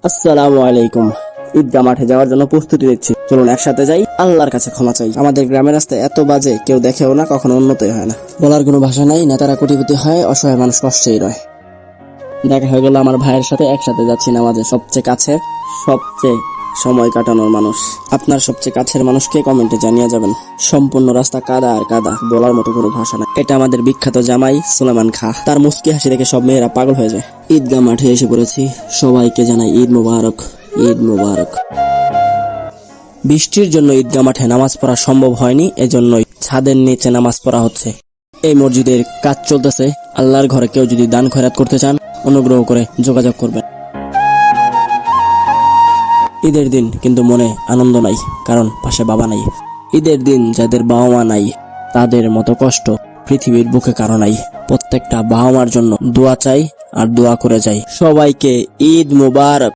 আসসালামু আলাইকুম। ঈদগাহ মাঠে যাওয়ার জন্য প্রস্তুতি নিচ্ছি, চলুন একসাথে যাই। আল্লাহর কাছে ক্ষমা চাই। আমাদের গ্রামের রাস্তায় এত বাজে, কেউ দেখেও না, কখনো উন্নতই হয় না। বলার কোনো ভাষা নাই। নেতারা কোটিপতি হয়, অসহায় মানুষ কষ্টেই রয়। দেখা হয়ে গেল আমার ভাইয়ের সাথে, একসাথে যাচ্ছি নামাজে। সবচেয়ে কাছে, সবচেয়ে সময় কাটানোর মানুষ। আপনার সবচেয়ে কাছের মানুষকে কমেন্টে জানিয়ে যাবেন। সম্পূর্ণ রাস্তা কাদা আর কাদা, বলার মতো কোনো ভাষা নাই। এটা আমাদের বিখ্যাত জামাই সুলেমান খাঁ। তার মুস্কি হাসি দেখে সব মেয়েরা পাগল হয়ে যায়। ঈদগাহ মাঠে এসে পড়েছি, সবাইকে জানাই ঈদ মোবারক, ঈদ মোবারক। বৃষ্টির জন্য ঈদগাহ মাঠে নামাজ পড়া সম্ভব হয়নি, এজন্যই ছাদের নিচে নামাজ পড়া হচ্ছে। এই মসজিদের কাজ চলতেছে। আল্লাহর ঘরে কেউ যদি দান খয়রাত করতে চান, অনুগ্রহ করে যোগাযোগ করবেন। ঈদের দিন কিন্তু মনে আনন্দ নাই, কারণ পাশে বাবা নাই। ঈদের দিন যাদের বাবা মা নাই, তাদের মতো কষ্ট পৃথিবীর বুকে কারো নাই। প্রত্যেকটা বাবা মার জন্য দোয়া চাই আর দোয়া করে যাই। সবাইকে ঈদ মোবারক।